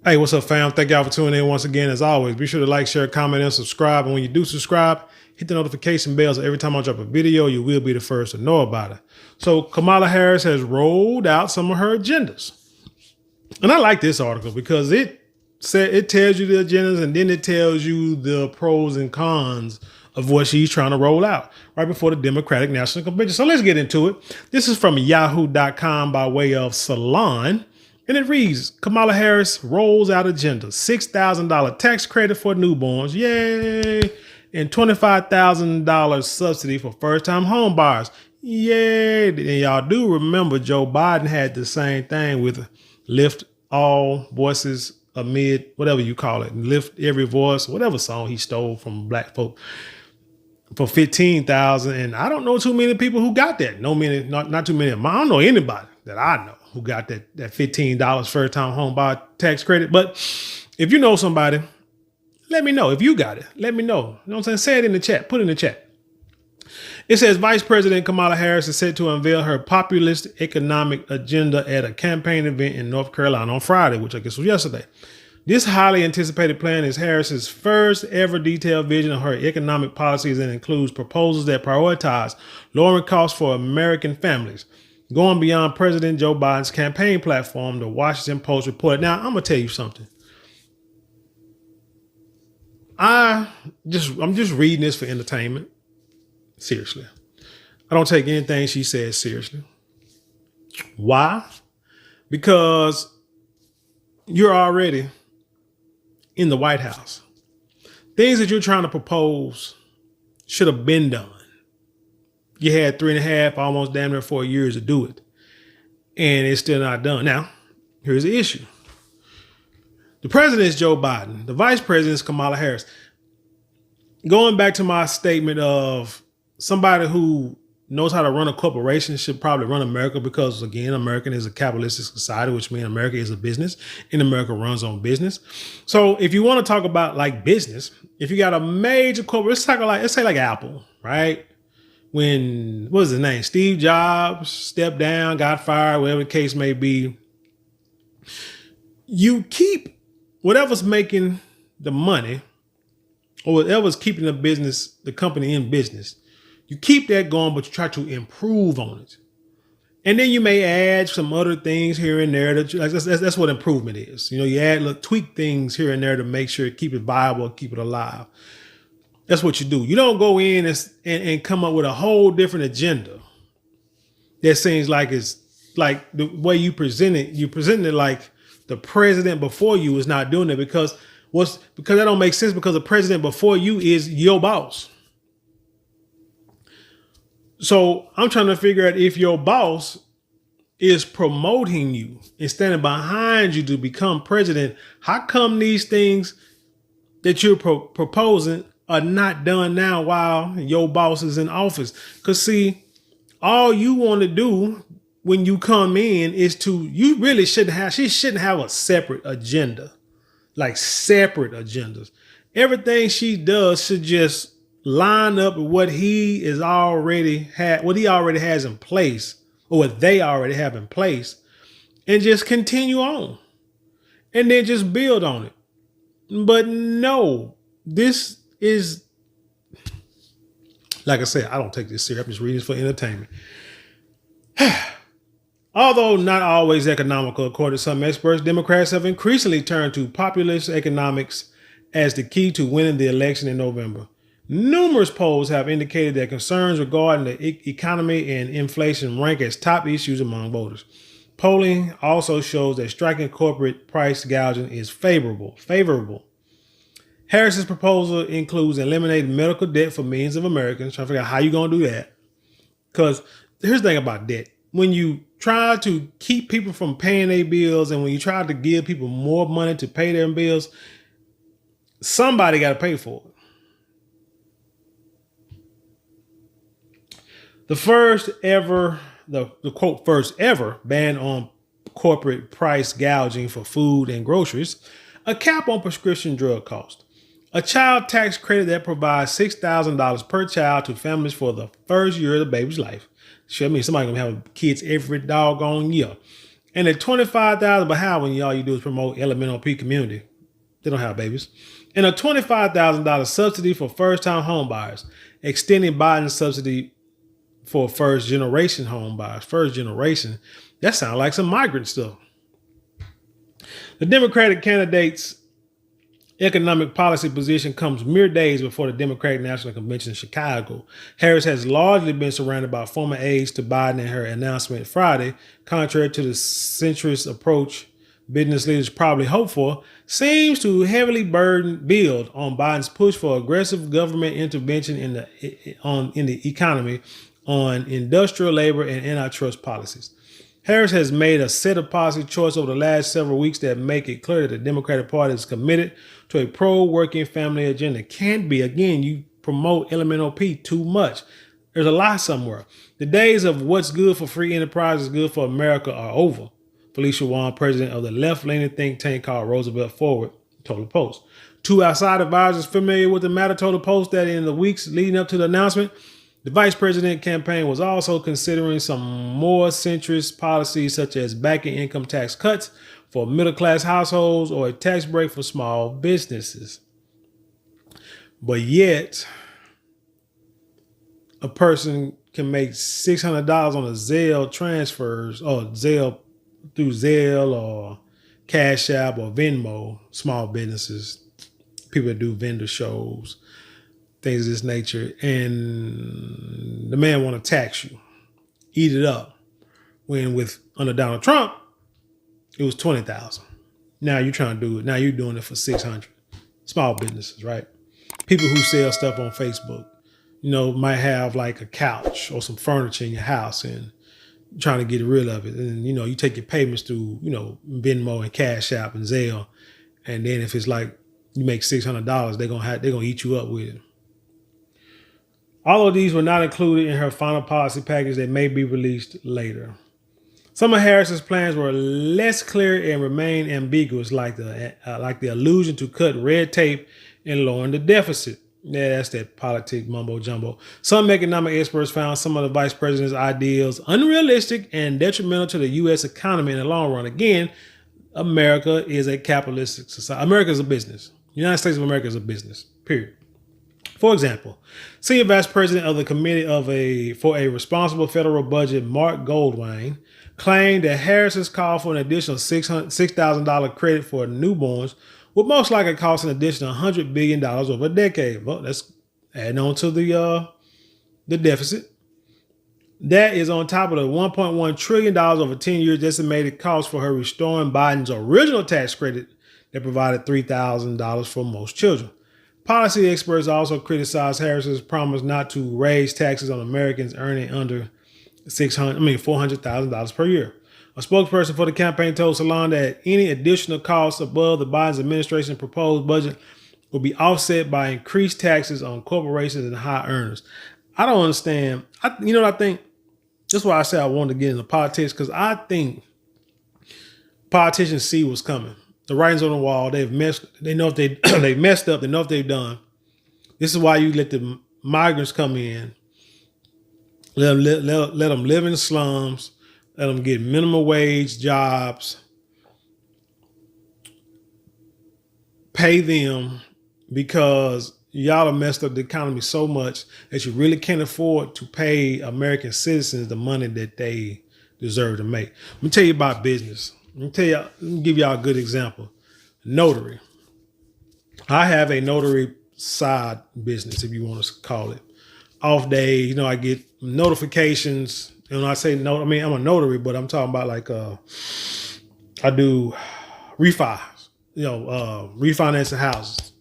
Hey, what's up, fam? Thank y'all for tuning in once again. As always, be sure to like, share, comment, and subscribe. And when you do subscribe, hit the notification bell so every time I drop a video, you will be the first to know about it. So Kamala Harris has rolled out some of her agendas. And I like this article because it tells you the agendas and then it tells you the pros and cons of what she's trying to roll out right before the Democratic National Convention. So let's get into it. This is from yahoo.com by way of Salon. And it reads, Kamala Harris rolls out agenda, $6,000 tax credit for newborns, yay, and $25,000 subsidy for first-time home buyers, yay. And y'all do remember Joe Biden had the same thing with lift all voices amid, whatever you call it, lift every voice, whatever song he stole from black folk for $15,000. And I don't know too many people who got that. Not too many. I don't know anybody that I know who got that $15 first time home buy tax credit. But if you know somebody, let me know. If you got it, let me know. You know what I'm saying? Say it in the chat. Put it in the chat. It says Vice President Kamala Harris is set to unveil her populist economic agenda at a campaign event in North Carolina on Friday, which I guess was yesterday. This highly anticipated plan is Harris's first ever detailed vision of her economic policies and includes proposals that prioritize lowering costs for American families, going beyond President Joe Biden's campaign platform, the Washington Post reported. Now, I'm going to tell you something. I'm just reading this for entertainment. Seriously. I don't take anything she says seriously. Why? Because you're already in the White House. Things that you're trying to propose should have been done. You had 3.5, almost damn near 4 years to do it. And it's still not done. Now, here's the issue. The president is Joe Biden. The vice president is Kamala Harris. Going back to my statement of somebody who knows how to run a corporation should probably run America because, again, America is a capitalistic society, which means America is a business and America runs on business. So if you want to talk about like business, if you got a major corporation, let's say like Apple, right? When, what was his name? Steve Jobs stepped down, got fired, whatever the case may be. You keep whatever's making the money or whatever's keeping the company in business. You keep that going, but you try to improve on it. And then you may add some other things here and there. That's what improvement is. You know, you add, tweak things here and there to make sure keep it viable, keep it alive. That's what you do. You don't go in and come up with a whole different agenda that seems like it's like the way you present it like the president before you is not doing it because that don't make sense because the president before you is your boss. So I'm trying to figure out if your boss is promoting you and standing behind you to become president, how come these things that you're proposing are not done now while your boss is in office? Because see, all you want to do when you come in is she shouldn't have a separate agenda, like separate agendas. Everything she does should just line up with what he already has in place or what they already have in place and just continue on and then just build on it. But no, this is, like I said, I don't take this serious. I'm just reading this for entertainment. Although not always economical, according to some experts, Democrats have increasingly turned to populist economics as the key to winning the election in November. Numerous polls have indicated that concerns regarding the economy and inflation rank as top issues among voters. Polling also shows that striking corporate price gouging is favorable. Harris's proposal includes eliminating medical debt for millions of Americans. Trying to figure out how you're going to do that. Because here's the thing about debt. When you try to keep people from paying their bills and when you try to give people more money to pay their bills, somebody got to pay for it. The quote, first ever ban on corporate price gouging for food and groceries, a cap on prescription drug costs, a child tax credit that provides $6,000 per child to families for the first year of the baby's life. Sure, I mean, somebody's going to have kids every doggone year. And at $25,000, but how when all you do is promote LMNOP community? They don't have babies. And a $25,000 subsidy for first-time home buyers, extending Biden's subsidy for first-generation home buyers. First generation, that sounds like some migrant stuff. The Democratic candidate's economic policy position comes mere days before the Democratic National Convention in Chicago. Harris has largely been surrounded by former aides to Biden in her announcement Friday, contrary to the centrist approach business leaders probably hope for, seems to heavily build on Biden's push for aggressive government intervention in the economy, on industrial labor and antitrust policies. Harris has made a set of policy choices over the last several weeks that make it clear that the Democratic Party is committed to a pro-working family agenda. Can't be. Again, you promote LMNOP too much. There's a lie somewhere. The days of what's good for free enterprise is good for America are over. Felicia Wong, president of the left-leaning think tank called Roosevelt Forward, told the Post. Two outside advisors familiar with the matter told the Post that in the weeks leading up to the announcement, the vice president campaign was also considering some more centrist policies such as backing income tax cuts for middle-class households or a tax break for small businesses. But yet, a person can make $600 on a Zelle transfers or Zelle through Zelle or CashApp or Venmo, small businesses, people that do vendor shows, things of this nature, and the man want to tax you, eat it up. When under Donald Trump, it was $20,000. Now you're trying to do it. Now you're doing it for $600. Small businesses, right? People who sell stuff on Facebook, might have like a couch or some furniture in your house and trying to get rid of it. And, you take your payments through, Venmo and Cash App and Zelle. And then if it's like you make $600, they're going to eat you up with it. All of these were not included in her final policy package that may be released later. Some of Harris's plans were less clear and remain ambiguous, like the allusion to cut red tape and lowering the deficit. Yeah, that's that politic mumbo jumbo. Some economic experts found some of the vice president's ideals unrealistic and detrimental to the U.S. economy in the long run. Again, America is a capitalistic society. America is a business. The United States of America is a business, period. For example, Senior Vice President of the Committee for a Responsible Federal Budget, Mark Goldwyn, claimed that Harris's call for an additional $6,000 credit for newborns would most likely cost an additional $100 billion over a decade. Well, that's adding on to the deficit. That is on top of the $1.1 trillion over 10 years estimated cost for her restoring Biden's original tax credit that provided $3,000 for most children. Policy experts also criticized Harris's promise not to raise taxes on Americans earning under $400,000 per year. A spokesperson for the campaign told Salon that any additional costs above the Biden administration's proposed budget will be offset by increased taxes on corporations and high earners. I don't understand. I think? That's why I said I wanted to get into politics, because I think politicians see what's coming. The writing's on the wall. They know if they messed up. They know if they've done. This is why you let the migrants come in. Let them live in the slums. Let them get minimum wage jobs. Pay them, because y'all have messed up the economy so much that you really can't afford to pay American citizens the money that they deserve to make. Let me tell you about business. Let me give y'all a good example. Notary. I have a notary side business, if you want to call it. Off day, I get notifications. And when I say I'm a notary, but I'm talking about like I do refis, refinancing houses,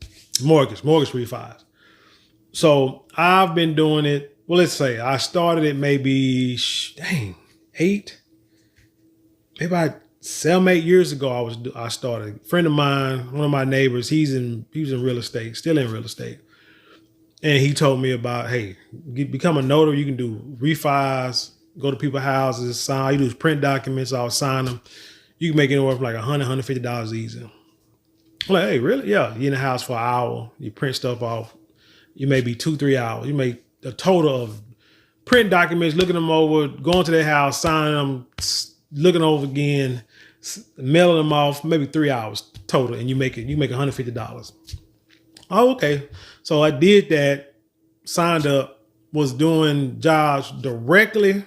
mortgage refis. So I've been doing it. Well, let's say I started it maybe, maybe about 7-8 years ago. I started. A friend of mine, one of my neighbors, he was in real estate, still in real estate. And he told me about, hey, become a notary. You can do refis, go to people's houses, sign. You do print documents, I'll sign them. You can make anywhere from like $100, $150 easy. I'm like, hey, really? Yeah. You're in the house for an hour. You print stuff off. You may be 2-3 hours. You make a total of print documents, looking them over, going to their house, signing them, looking over again, mailing them off, maybe 3 hours total, and you make $150. Oh, okay. So I did that, signed up, was doing jobs directly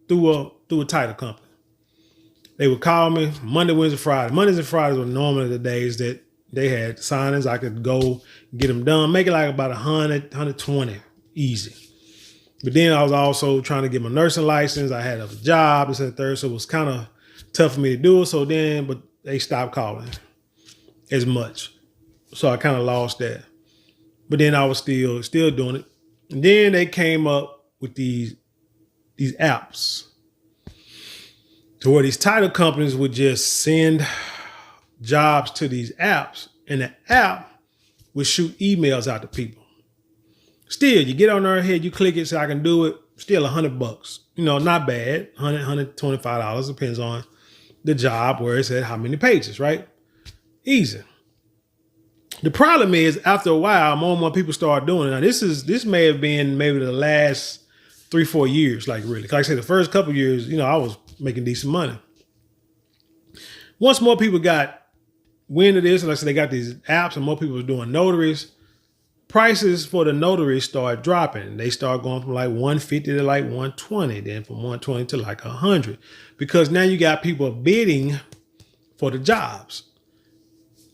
through a title company. They would call me Monday, Wednesday, Friday. Mondays and Fridays were normally the days that they had signings. I could go get them done, make it like about 100, 120, easy. But then I was also trying to get my nursing license. I had a job, this and third, so it was kind of tough for me to do it. So then, but they stopped calling as much. So I kind of lost that. But then I was still doing it. And then they came up with these apps to where these title companies would just send jobs to these apps, and the app would shoot emails out to people. Still, you get on their head, you click it, so I can do it. Still $100. Not bad. $100, $125, depends on the job, where it said how many pages, right? Easy. The problem is, after a while, more and more people start doing it. Now, this may have been maybe the last 3-4 years, like really. Like I said, the first couple of years, I was making decent money. Once more people got wind of this, like I said, they got these apps and more people were doing notaries, prices for the notaries start dropping. They start going from like 150 to like 120, then from 120 to like 100, because now you got people bidding for the jobs.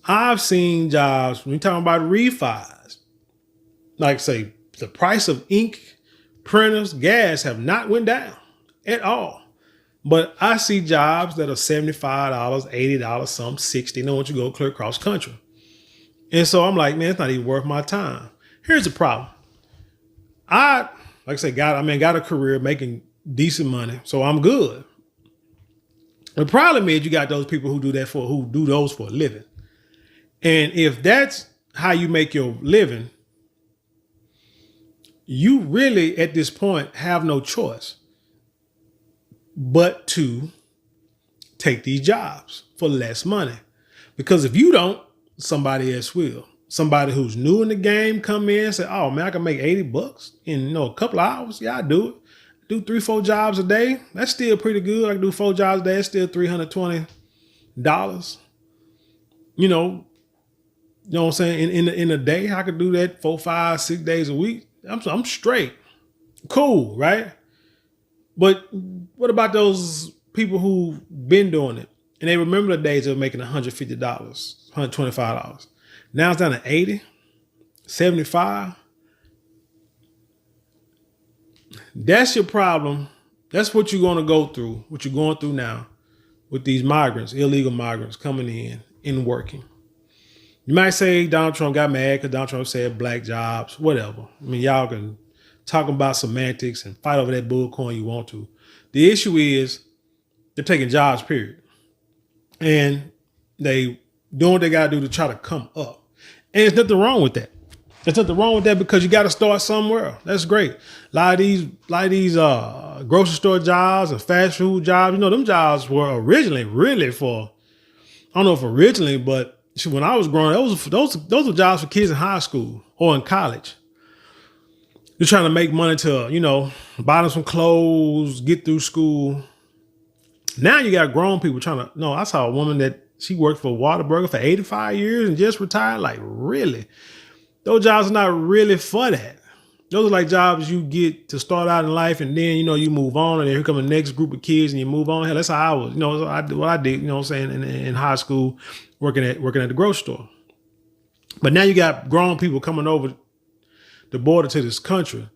I've seen jobs, when you're talking about refis, like say the price of ink, printers, gas have not went down at all. But I see jobs that are $75, $80, some $60. Now once you go clear across country. And so I'm like, man, it's not even worth my time. Here's the problem. Like I said, got a career making decent money, so I'm good. The problem is you got those people who do those for a living. And if that's how you make your living, you really at this point have no choice but to take these jobs for less money. Because if you don't, somebody else will. Somebody who's new in the game come in and say, oh man, I can make $80 in a couple of hours. Yeah, I do it. Do 3-4 jobs a day. That's still pretty good. I can do 4 jobs a day. It's still $320. You know what I'm saying? In a day, I could do that 4, 5, 6 days a week. I'm straight. Cool, right? But what about those people who've been doing it and they remember the days of making $150, $125? Now it's down to 80, 75. That's your problem. That's what you're going to go through, what you're going through now with these migrants, illegal migrants coming in and working. You might say Donald Trump got mad because Donald Trump said black jobs, whatever. I mean, y'all can talk about semantics and fight over that bullcoin you want to. The issue is they're taking jobs, period. And they doing what they got to do to try to come up. And there's nothing wrong with that. There's nothing wrong with that because you got to start somewhere. That's great. A lot of these grocery store jobs and fast food jobs, them jobs were originally really for, I don't know if originally, but when I was growing up, those were jobs for kids in high school or in college. They're trying to make money to, buy them some clothes, get through school. Now you got grown people trying to, I saw a woman that she worked for Whataburger for 85 years and just retired. Like, really? Those jobs are not really for that. Those are like jobs you get to start out in life and then, you move on and then here come the next group of kids and you move on. Hell, that's how I was, what I did, what I'm saying, in high school, working at the grocery store. But now you got grown people coming over the border to this country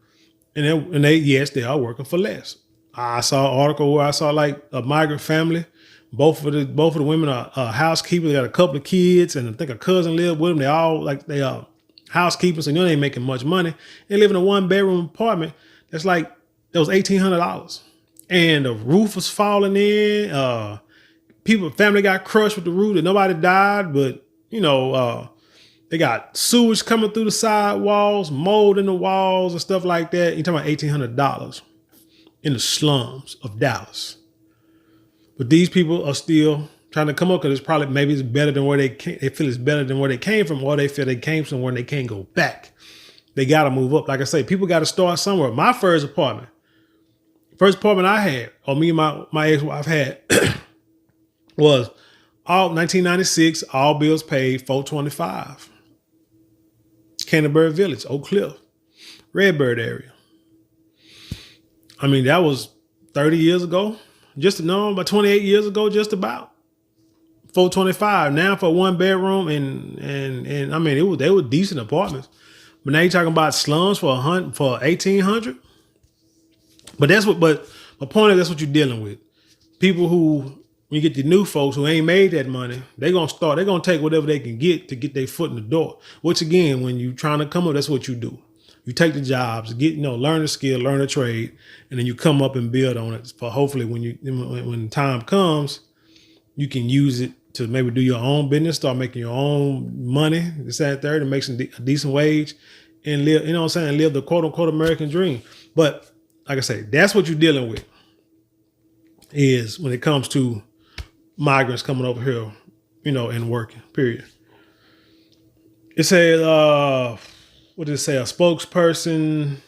and they are working for less. I saw an article where I saw like a migrant family. Both of the women are housekeepers. They got a couple of kids and I think a cousin lived with them. They all they are housekeepers, so they ain't making much money. They live in a 1-bedroom apartment that was $1,800, and the roof was falling in. Family got crushed with the roof, and nobody died, but they got sewage coming through the side walls, mold in the walls, and stuff like that. You're talking about $1,800 in the slums of Dallas. But these people are still trying to come up because maybe it's better than where they feel it's better than where they came from, or they feel they came somewhere and they can't go back. They got to move up. Like I say, people got to start somewhere. My first apartment, First apartment I had, or me and my ex-wife had, was all 1996, all bills paid, 425. Canterbury Village, Oak Cliff, Redbird area. I mean, that was 30 years ago. About 28 years ago, just about. 425 now for one bedroom, and I mean they were decent apartments. But now you're talking about slums for 1,800. But my point is, that's what you're dealing with. People who, when you get the new folks who ain't made that money, they're gonna take whatever they can get to get their foot in the door. Which again, when you're trying to come up, that's what you do. You take the jobs, learn the skill, learn the trade, and then you come up and build on it. For hopefully when the time comes, you can use it to maybe do your own business, start making your own money, this, that, and third, and make a decent wage and live, live the quote unquote American dream. But like I say, that's what you're dealing with, is when it comes to migrants coming over here, and working, period. It says, what did it say? A spokesperson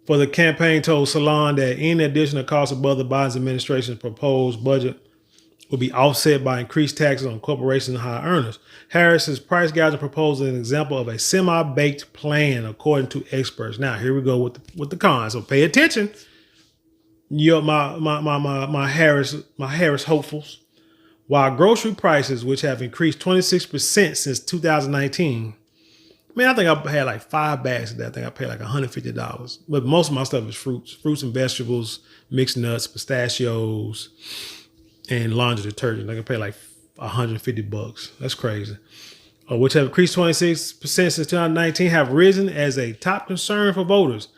for the campaign told Salon that any additional costs above the Biden administration's proposed budget will be offset by increased taxes on corporations and high earners. Harris's price gouging proposal is an example of a semi-baked plan, according to experts. Now, here we go with the cons. So pay attention. My Harris hopefuls. While grocery prices, which have increased 26% since 2019, I think I had like 5 bags of that. I think I paid like $150. But most of my stuff is fruits and vegetables, mixed nuts, pistachios, and laundry detergent. I can pay like $150. That's crazy. Which have increased 26% since 2019, have risen as a top concern for voters.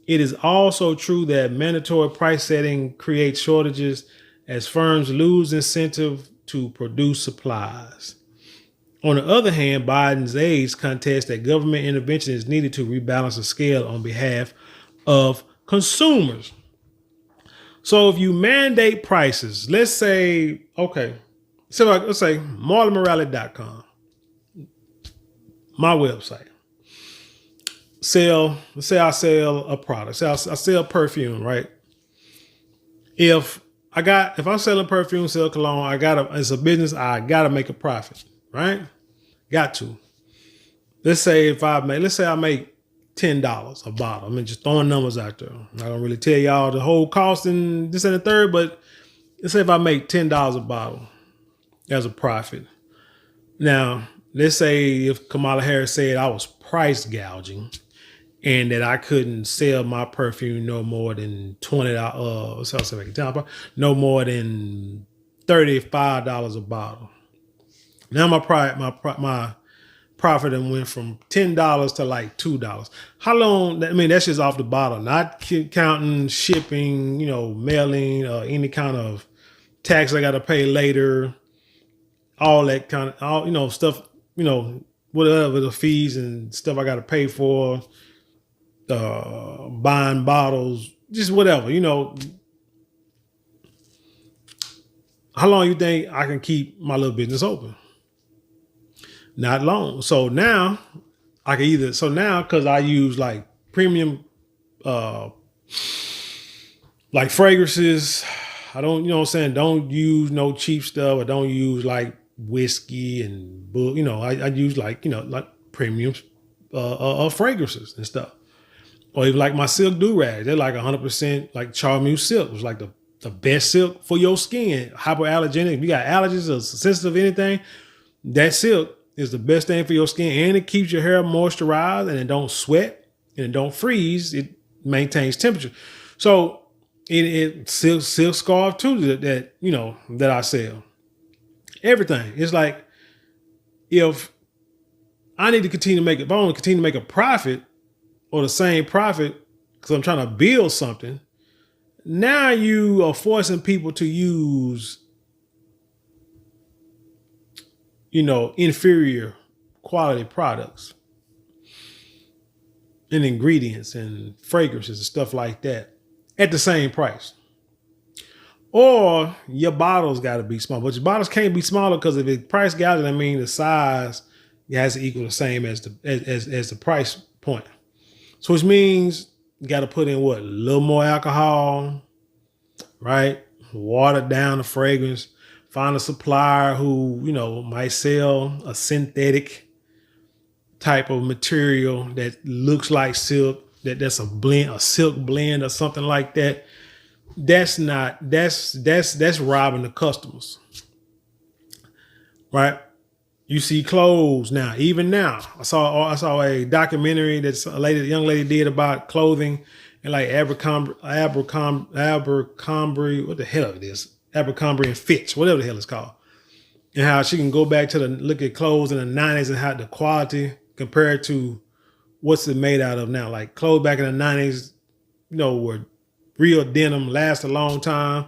It is also true that mandatory price setting creates shortages as firms lose incentive to produce supplies. On the other hand, Biden's aides contest that government intervention is needed to rebalance the scale on behalf of consumers. So if you mandate prices, let's say marlonmorales.com, my website, let's say I sell a product. Say I sell perfume, right? If I'm selling perfume, sell cologne, it's a business, I gotta make a profit, right? Got to. Let's say I make $10 a bottle. I mean, just throwing numbers out there. I'm not gonna really tell y'all the whole cost and this and the third, but let's say if I make $10 a bottle as a profit. Now, let's say if Kamala Harris said I was price gouging and that I couldn't sell my perfume no more than $20, no more than $35 a bottle. Now my profit went from $10 to like $2. How long? That's just off the bottle, not counting shipping, mailing, any kind of tax I got to pay later, all that kind of, stuff, whatever the fees and stuff I got to pay for, buying bottles, just whatever, How long you think I can keep my little business open? Not long. So now I can because I use like premium, like fragrances. I don't, don't use no cheap stuff. I don't use like whiskey and, I use like premium, fragrances and stuff. Or even like my silk do-rags. They're like 100% like Charmeuse silk. It was like the best silk for your skin. Hypoallergenic. If you got allergies or sensitive to anything, that silk is the best thing for your skin, and it keeps your hair moisturized, and it don't sweat and it don't freeze. It maintains temperature. So it silk scarf too that I sell. Everything. It's like if I want to continue to make a profit or the same profit because I'm trying to build something. Now you are forcing people to use inferior quality products and ingredients and fragrances and stuff like that at the same price. Or your bottles got to be small, but your bottles can't be smaller because if it's price gouging, the size has to equal the same as the price point. So which means You got to put in what? A little more alcohol, right? Water down the fragrance. Find a supplier who, might sell a synthetic type of material that looks like silk, that's a blend, a silk blend or something like that. That's robbing the customers, right? You see clothes now, even now. I saw a documentary that a young lady did about clothing and like Abercrombie, what the hell it is? Abercrombie and Fitch, whatever the hell it's called. And how she can go back to look at clothes in the 90s and how the quality compared to what's it made out of now. Like clothes back in the 90s, were real denim, last a long time.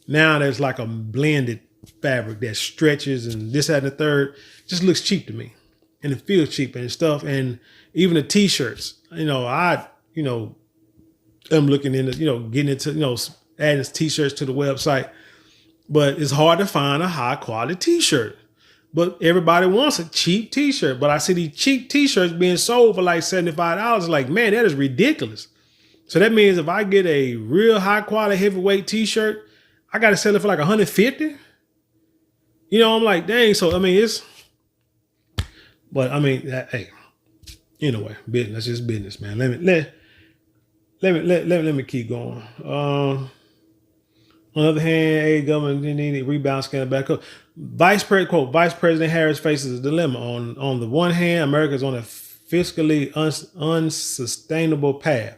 Now there's like a blended fabric that stretches and this, that, and the third. Just looks cheap to me. And it feels cheap and stuff. And even the t-shirts, I'm looking into, getting into, adding t-shirts to the website. But it's hard to find a high quality t-shirt. But everybody wants a cheap t-shirt. But I see these cheap t-shirts being sold for like $75. Like, man, that is ridiculous. So that means if I get a real high quality heavyweight t-shirt, I got to sell it for like $150. I'm like, dang. So, hey, anyway, business, that's just business, man. Let me keep going. On the other hand, a government need a rebound scandal back up. Vice President Harris faces a dilemma. On the one hand, America is on a fiscally unsustainable path.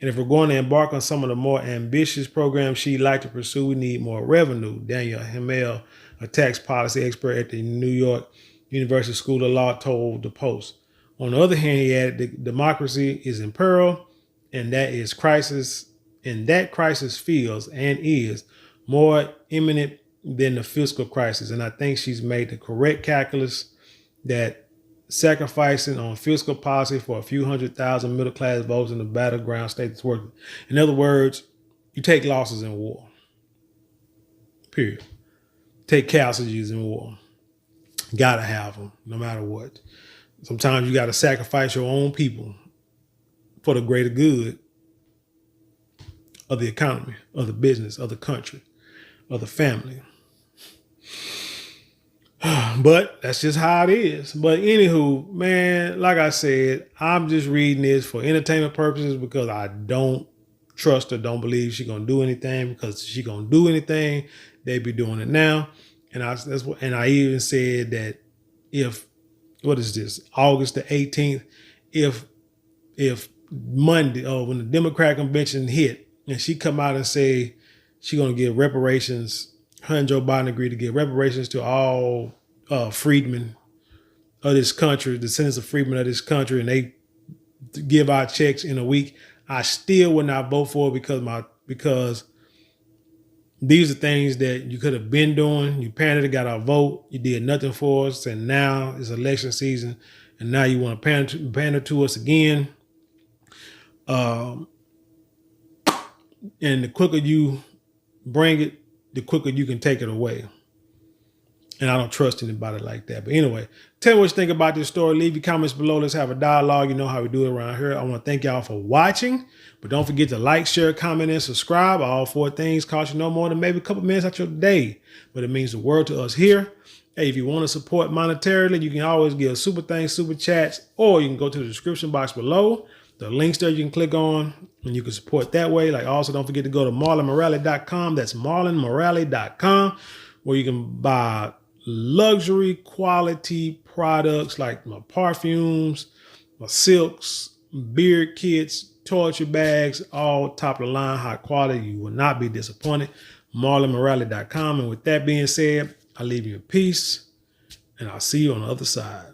And if we're going to embark on some of the more ambitious programs she'd like to pursue, we need more revenue. Daniel Hamel, a tax policy expert at the New York University School of Law, told the Post. On the other hand, he added, democracy is in peril, and that crisis feels and is more imminent than the fiscal crisis. And I think she's made the correct calculus that sacrificing on fiscal policy for a few 100,000 middle-class votes in the battleground state is working. In other words, you take losses in war. Period. Take casualties in war. Gotta have them, no matter what. Sometimes you gotta sacrifice your own people for the greater good of the economy, of the business, of the country, of the family. But that's just how it is. But anywho, man, like I said, I'm just reading this for entertainment purposes because I don't trust her, don't believe she's gonna do anything. Because if she's gonna do anything, they'd be doing it now. And I even said that if, what is this, August the 18th, if Monday, when the Democrat convention hit, and she come out and say she's gonna give reparations, her and Joe Biden agreed to give reparations to all freedmen of this country, descendants of freedmen of this country, and they give out checks in a week, I still would not vote for it because these are things that you could have been doing. You pandered, got our vote. You did nothing for us, and now it's election season, and now you want to pander to us again. And the quicker you bring it, the quicker you can take it away. And I don't trust anybody like that. But anyway, tell me what you think about this story. Leave your comments below. Let's have a dialogue. You know how we do it around here. I want to thank y'all for watching. But don't forget to like, share, comment, and subscribe. All 4 things cost you no more than maybe a couple minutes out your day. But it means the world to us here. Hey, if you want to support monetarily, you can always give super thanks, super chats, or you can go to the description box below. The links there you can click on and you can support that way. Like, also don't forget to go to marlonmorale.com. That's marlonmorale.com, where you can buy luxury quality products like my perfumes, my silks, beard kits, toiletry bags, all top of the line, high quality. You will not be disappointed. marlonmorale.com. And with that being said, I leave you in peace, and I'll see you on the other side.